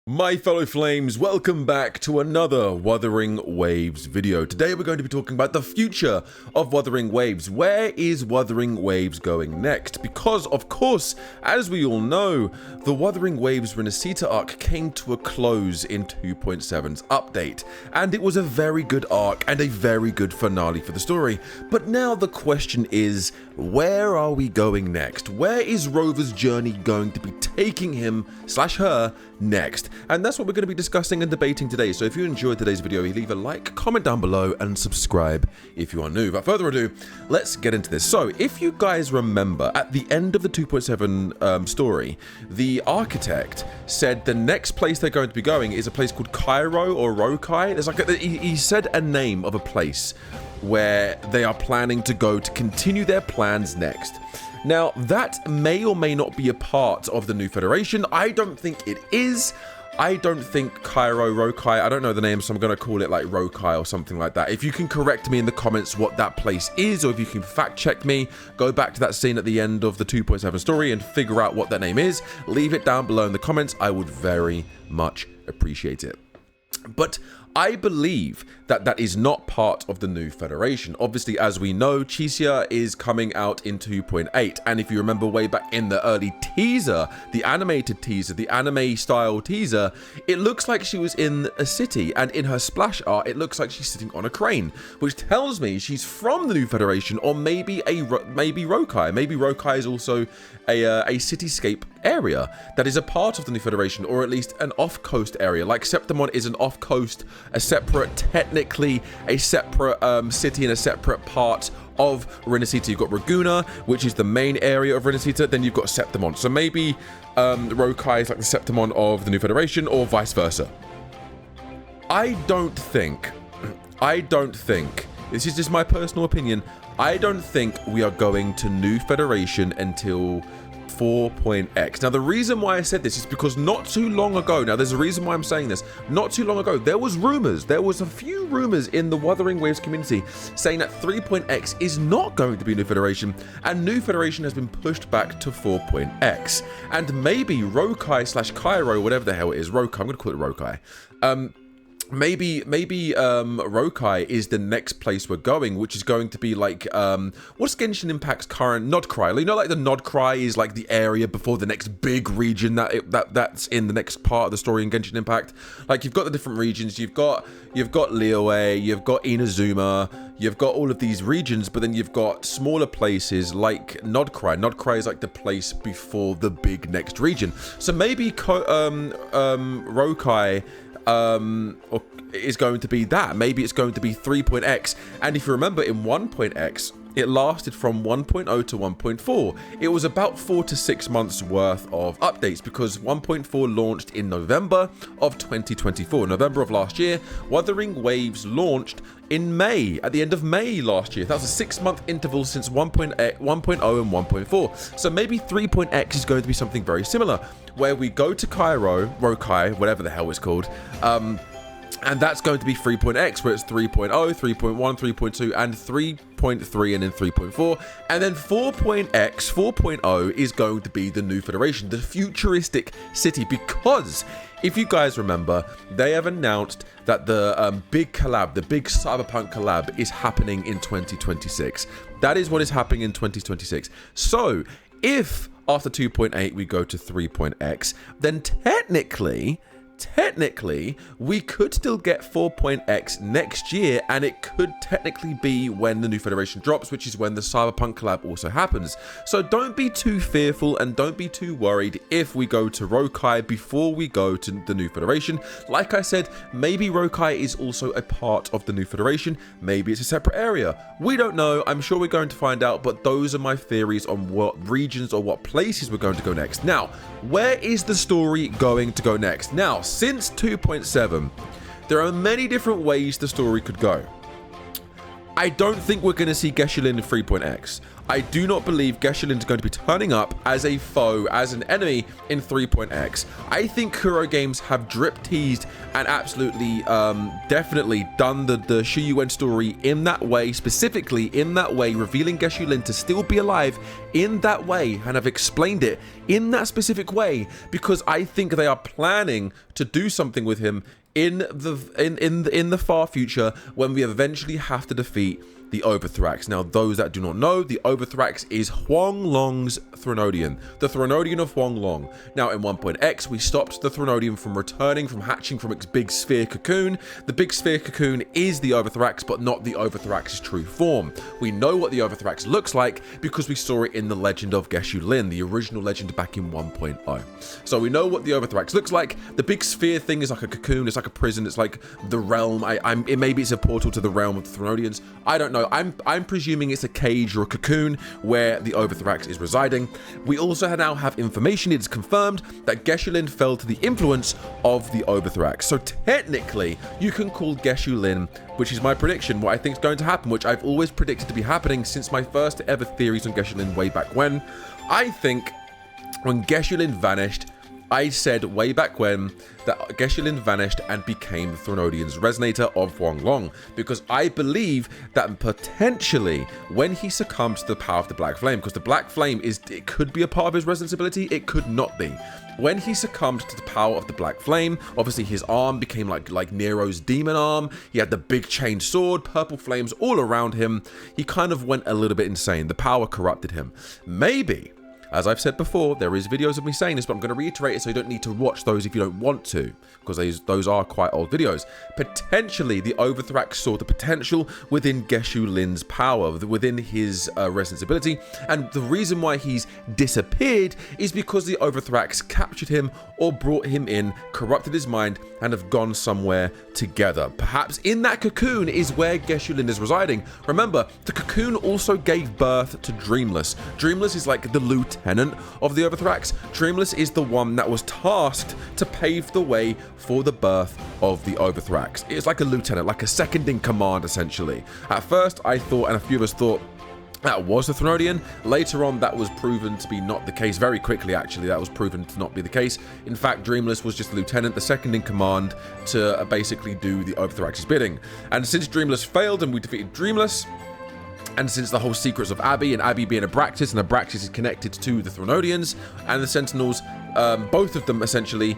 My fellow flames, welcome back to another Wuthering Waves video. Today we're going to be talking about the future of Wuthering Waves. Where is Wuthering Waves going next? Because, of course, as we all know, the Wuthering Waves Renacita arc came to a close in 2.7's update, and it was a very good arc and a very good finale for the story. But now the question is, where are we going next? Where is Rover's journey going to be taking him / her next? And that's what we're going to be discussing and debating today. So if you enjoyed today's video, leave a like, comment down below, and subscribe if you are new. Without further ado, let's get into this. So if you guys remember, at the end of the 2.7 story, the architect said the next place they're going to be going is a place called Cairo or Rokai. There's like he said a name of a place where they are planning to go to continue their plans next. Now, that may or may not be a part of the new Federation. I don't think it is. I don't think Cairo, Rokai, I don't know the name, so I'm going to call it like Rokai or something like that. If you can correct me in the comments what that place is, or if you can fact check me, go back to that scene at the end of the 2.7 story and figure out what that name is, leave it down below in the comments. I would very much appreciate it. But I believe that that is not part of the new Federation. Obviously, as we know, Chisia is coming out in 2.8. And if you remember way back in the early teaser, the animated teaser, the anime style teaser, it looks like she was in a city. And in her splash art, it looks like she's sitting on a crane, which tells me she's from the new Federation, or maybe maybe Rokai. Maybe Rokai is also a cityscape area that is a part of the new Federation, or at least an off-coast area. Like Septimon is an off-coast, technically a separate city and a separate part of Renacita. You've got Raguna, which is the main area of Renacita, then you've got Septimon. So maybe Rokai is like the Septimon of the new Federation, or vice versa. I don't think, this is just my personal opinion, I don't think we are going to new Federation until 4.x. Now, the reason why I said this is because not too long ago, now there's a reason why I'm saying this, not too long ago, there was a few rumors in the Wuthering Waves community saying that 3.x is not going to be New Federation, and New Federation has been pushed back to 4.x. And maybe Rokai / Cairo, whatever the hell it is, Rokai, I'm going to call it Rokai. Maybe Rokai is the next place we're going, which is going to be like, what's Genshin Impact's current Nodcry? You know, like the Nodcry is like the area before the next big region that's in the next part of the story in Genshin Impact. Like, you've got the different regions, you've got Liyue, you've got Inazuma, you've got all of these regions, but then you've got smaller places like Nodcry. Nodcry is like the place before the big next region. So maybe Rokai is going to be that. Maybe it's going to be 3.x. And if you remember, in 1.x, it lasted from 1.0 to 1.4. It was about 4 to 6 months worth of updates, because 1.4 launched in November of 2024. November of last year. Wuthering Waves launched in May, at the end of May last year. That was a 6-month interval since 1.0 and 1.4. So maybe 3.x is going to be something very similar, where we go to Cairo, Rokai, whatever the hell it's called, and that's going to be 3.x, where it's 3.0, 3.1, 3.2, and 3.3, and then 3.4. And then 4.x, 4.0 is going to be the new Federation, the futuristic city, because if you guys remember, they have announced that the big collab, the big Cyberpunk collab, is happening in 2026. That is what is happening in 2026. So if after 2.8 we go to 3.x, then technically we could still get 4.x next year, and it could technically be when the new Federation drops, which is when the Cyberpunk collab also happens. So don't be too fearful and don't be too worried if we go to Rokai before we go to the new Federation. Like I said, maybe Rokai is also a part of the new Federation, maybe it's a separate area. We don't know, I'm sure we're going to find out, but those are my theories on what regions or what places we're going to go next. Now, where is the story going to go next? Now, since 2.7, there are many different ways the story could go. I don't think we're going to see Geshu-Lin in 3.x. I do not believe Geshu-Lin is going to be turning up as a foe, as an enemy in 3.x. I think Kuro Games have drip teased and absolutely, definitely done the Shuyuwen story in that way, specifically in that way, revealing Geshu-Lin to still be alive in that way, and have explained it in that specific way, because I think they are planning to do something with him in the far future when we eventually have to defeat the Overthrax. Now, those that do not know, the Overthrax is Huanglong's Threnodian, the Threnodian of Huanglong. Now, in 1.x, we stopped the Threnodian from returning, from hatching from its big sphere cocoon. The big sphere cocoon is the Overthrax, but not the Overthrax's true form. We know what the Overthrax looks like because we saw it in the Legend of Geshu-Lin, the original legend back in 1.0. So we know what the Overthrax looks like. The big sphere thing is like a cocoon, it's like a prison, it's like the realm. Maybe it's a portal to the realm of the Threnodians. I don't know. I'm presuming it's a cage or a cocoon where the Overthrax is residing. We also now have information, it is confirmed, that Geshu-Lin fell to the influence of the Overthrax. So technically, you can call Geshu-Lin, which is my prediction, what I think is going to happen, which I've always predicted to be happening since my first ever theories on Geshu-Lin way back when. I think when Geshu-Lin vanished, I said way back when that Geshu-Lin vanished and became the Threnodian's resonator of Huanglong, because I believe that potentially when he succumbed to the power of the Black Flame, because the Black Flame it could be a part of his resonance ability, it could not be. When he succumbed to the power of the Black Flame, obviously his arm became like Nero's demon arm. He had the big chained sword, purple flames all around him. He kind of went a little bit insane. The power corrupted him. Maybe, as I've said before, there is videos of me saying this, but I'm going to reiterate it so you don't need to watch those if you don't want to, because those are quite old videos. Potentially, the Overthrax saw the potential within Geshu-Lin's power, within his resonance ability, and the reason why he's disappeared is because the Overthrax captured him or brought him in, corrupted his mind, and have gone somewhere together. Perhaps in that cocoon is where Geshu-Lin is residing. Remember, the cocoon also gave birth to Dreamless. Dreamless is like the lieutenant of the Overthrax. Dreamless is the one that was tasked to pave the way for the birth of the Overthrax. It's like a lieutenant, like a second in command, essentially. At first, I thought, and a few of us thought, that was the Threnodian. Later on, that was proven to be not the case. Very quickly, actually, that was proven to not be the case. In fact, Dreamless was just the lieutenant, the second in command, to basically do the Overthrax's bidding. And since Dreamless failed and we defeated Dreamless, and since the whole secrets of Abby, and Abby being Abraxas, and Abraxas is connected to the Threnodians and the Sentinels, both of them essentially,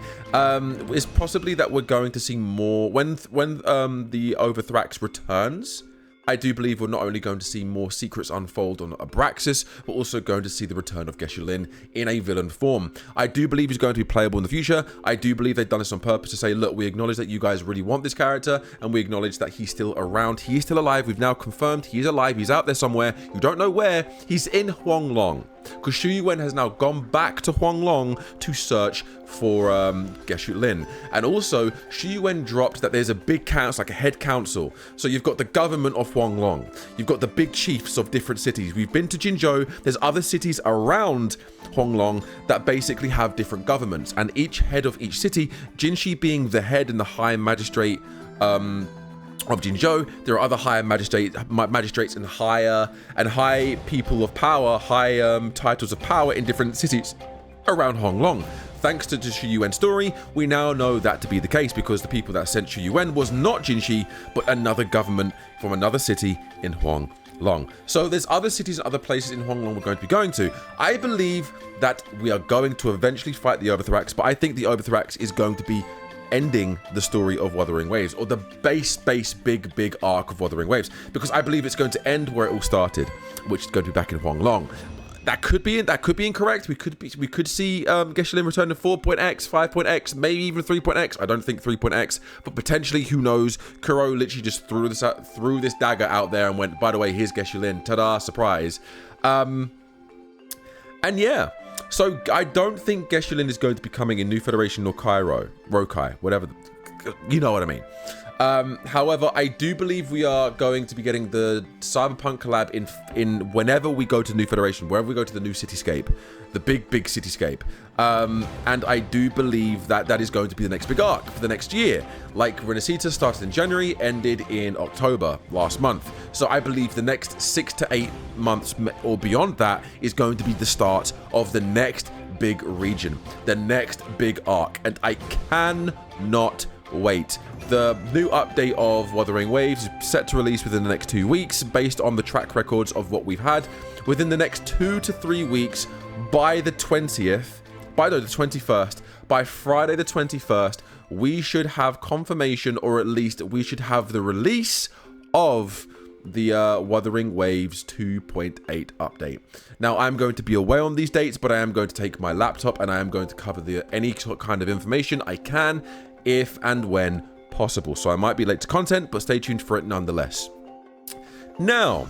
is possibly that we're going to see more when the Overthrax returns. I do believe we're not only going to see more secrets unfold on Abraxas, but also going to see the return of Geshu-Lin in a villain form. I do believe he's going to be playable in the future. I do believe they've done this on purpose to say, look, we acknowledge that you guys really want this character, and we acknowledge that he's still around. He is still alive. We've now confirmed he's alive. He's out there somewhere. You don't know where. He's in Huanglong, because Shuyuwen has now gone back to Huanglong to search for Geshu-Lin. And also, Shuyuwen dropped that there's a big council, like a head council. So you've got the government of Huanglong. You've got the big chiefs of different cities. We've been to Jinzhou. There's other cities around Huanglong that basically have different governments. And each head of each city, Jinshi being the head and the high magistrate of Jinzhou, there are other higher magistrates and high people of power, high titles of power in different cities around Huanglong. Thanks to the Shuyuwen story, we now know that to be the case, because the people that sent Shuyuwen was not Jinshi, but another government from another city in Huanglong. So there's other cities and other places in Huanglong we're going to be going to. I believe that we are going to eventually fight the Overthrax, but I think the Overthrax is going to be ending the story of Wuthering Waves, or the big arc of Wuthering Waves, because I believe it's going to end where it all started, which is going to be back in Huanglong. That could be incorrect. We could see Geshu-Lin return to 4.x, 5.x, maybe even 3.x. I don't think 3.x, but potentially, who knows? Kuro literally just threw this dagger out there and went, by the way, here's Geshu-Lin. Ta-da, surprise. And yeah. So I don't think Geshu-Lin is going to be coming in New Federation or Rokai, whatever, you know what I mean. However, I do believe we are going to be getting the Cyberpunk collab in whenever we go to New Federation, wherever we go to the new cityscape. the big cityscape. And I do believe that that is going to be the next big arc for the next year. Like Renacita started in January, ended in October last month. So I believe the next 6 to 8 months or beyond that is going to be the start of the next big region, the next big arc, and I cannot wait. The new update of Wuthering Waves is set to release within the next 2 weeks based on the track records of what we've had. Within the next 2 to 3 weeks, by the 21st, by Friday the 21st, we should have confirmation, or at least we should have the release of the Wuthering Waves 2.8 update. Now, I'm going to be away on these dates, but I am going to take my laptop and I am going to cover any kind of information I can, if and when possible. So I might be late to content, but stay tuned for it nonetheless. Now,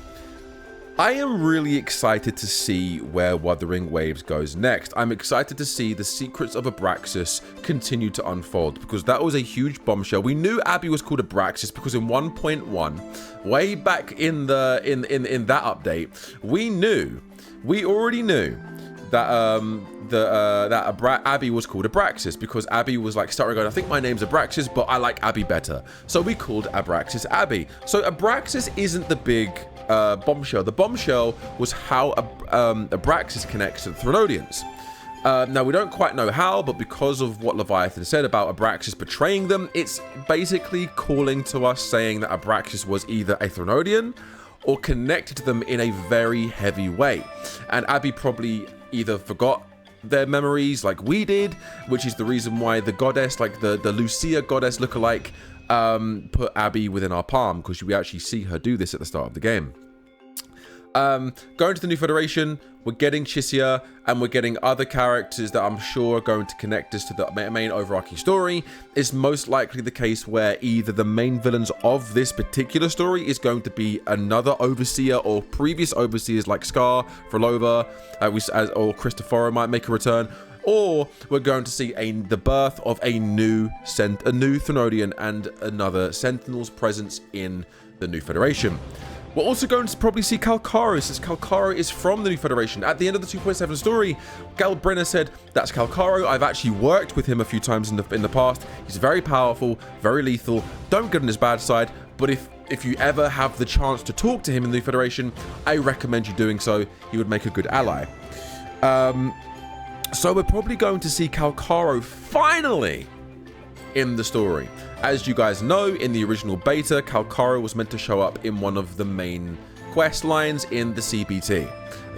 I am really excited to see where Wuthering Waves goes next. I'm excited to see the secrets of Abraxas continue to unfold, because that was a huge bombshell. We knew Abby was called Abraxas because in 1.1, way back in that update, we already knew that Abby was called Abraxas, because Abby was like starting going, I think my name's Abraxas, but I like Abby better. So we called Abraxas Abby. So Abraxas isn't the big bombshell. The bombshell was how Abraxas connects to the Threnodians. Now, we don't quite know how, but because of what Leviathan said about Abraxas betraying them, it's basically calling to us saying that Abraxas was either a Threnodian or connected to them in a very heavy way. And Abby probably either forgot their memories like we did, which is the reason why the goddess, like the Lucia goddess lookalike, put Abby within our palm, because we actually see her do this at the start of the game. Going to the New Federation, we're getting Chisia, and we're getting other characters that I'm sure are going to connect us to the main overarching story. It's most likely the case where either the main villains of this particular story is going to be another overseer or previous overseers like Scar, Frolova, or Cristoforo might make a return, or we're going to see the birth of a new Threnodian and another Sentinel's presence in the New Federation. We're also going to probably see Kalkaro, since Kalkaro is from the New Federation. At the end of the 2.7 story, Gal Brenner said, that's Kalkaro. I've actually worked with him a few times in the past. He's very powerful, very lethal. Don't get on his bad side, but if you ever have the chance to talk to him in the New Federation, I recommend you doing so. He would make a good ally. So we're probably going to see Kalkaro finally in the story. As you guys know, in the original beta, Kalkaro was meant to show up in one of the main quest lines in the CBT.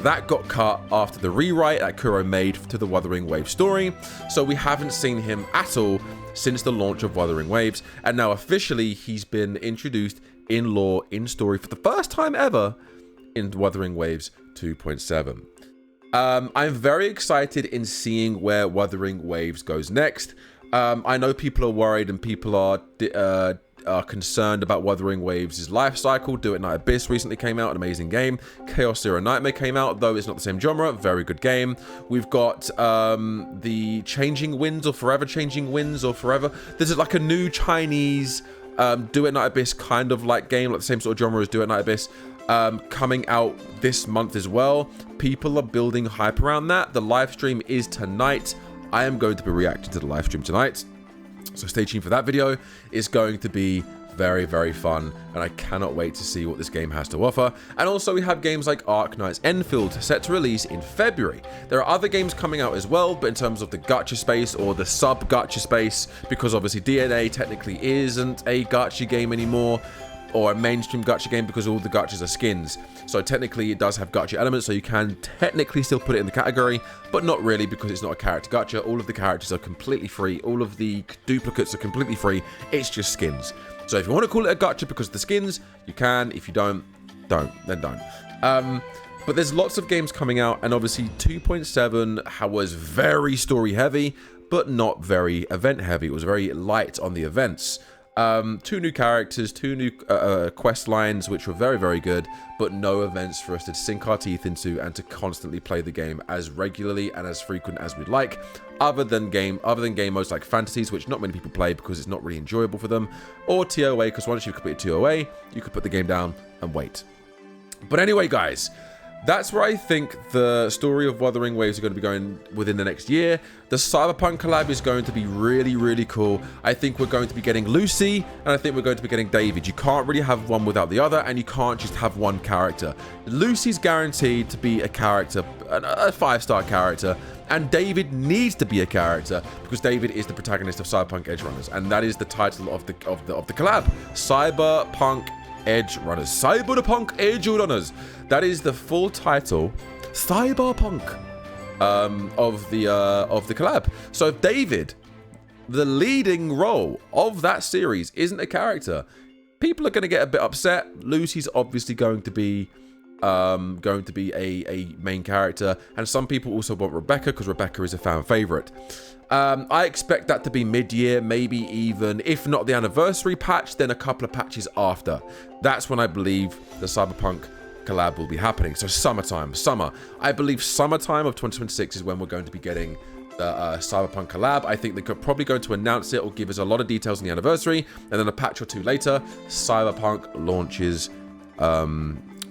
That got cut after the rewrite that Kuro made to the Wuthering Waves story, so we haven't seen him at all since the launch of Wuthering Waves, and now officially he's been introduced in lore, in story, for the first time ever in Wuthering Waves 2.7. I'm very excited in seeing where Wuthering Waves goes next. I know people are worried and people are concerned about Wuthering Waves' life cycle. Do It Night Abyss recently came out, an amazing game. Chaos Zero Nightmare came out, though it's not the same genre, very good game. We've got the Changing Winds, or Forever Changing Winds, or Forever. There's like a new Chinese Do It Night Abyss kind of like game, like the same sort of genre as Do It Night Abyss, coming out this month as well. People are building hype around that. The live stream is tonight. I am going to be reacting to the live stream tonight, so stay tuned for that video. It's going to be very, very fun, and I cannot wait to see what this game has to offer. And also we have games like Arknight's Enfield set to release in February. There are other games coming out as well, but in terms of the gacha space or the sub gacha space, because obviously DNA technically isn't a gacha game anymore, or a mainstream gacha game, because all the gachas are skins. So technically it does have gacha elements, so you can technically still put it in the category, but not really, because it's not a character gacha. All of the characters are completely free. All of the duplicates are completely free. It's just skins. So if you want to call it a gacha because of the skins, you can. If you don't, then don't. But there's lots of games coming out, and obviously 2.7 was very story heavy, but not very event heavy. It was very light on the events. 2 new characters, 2 new quest lines, which were very, very good, but no events for us to sink our teeth into and to constantly play the game as regularly and as frequent as we'd like, other than game modes like fantasies, which not many people play because it's not really enjoyable for them, or TOA, because once you've completed TOA, you could put the game down and wait. But anyway, guys, That's where I think the story of Wuthering Waves are going to be going within the next year. The Cyberpunk collab is going to be really, really cool. I think we're going to be getting Lucy, and I think we're going to be getting David. You can't really have one without the other, and you can't just have one character. Lucy's guaranteed to be a character, a 5-star character, and David needs to be a character because David is the protagonist of Cyberpunk Edge Runners, and that is the title of the collab. Cyberpunk Edge Runners. Cyberpunk Edge Runners. That is the full title. Cyberpunk of the collab. So if David, the leading role of that series, isn't a character, people are going to get a bit upset. Lucy's obviously going to be a main character, and some people also want Rebecca because Rebecca is a fan favorite. I expect that to be mid-year, maybe even, if not the anniversary patch, then a couple of patches after. That's when I believe the Cyberpunk collab will be happening. So summer. I believe summertime of 2026 is when we're going to be getting the Cyberpunk collab. I think they could probably going to announce it or give us a lot of details on the anniversary, and then a patch or two later, Cyberpunk launches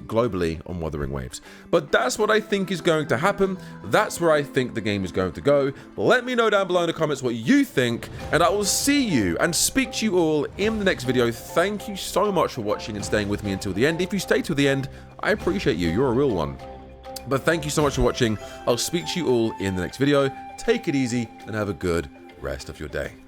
globally on Wuthering Waves. But that's what I think is going to happen. That's where I think the game is going to go. Let me know down below in the comments what you think, and I will see you and speak to you all in the next video. Thank you so much for watching and staying with me until the end. If you stay till the end, I appreciate you. You're a real one. But thank you so much for watching. I'll speak to you all in the next video. Take it easy and have a good rest of your day.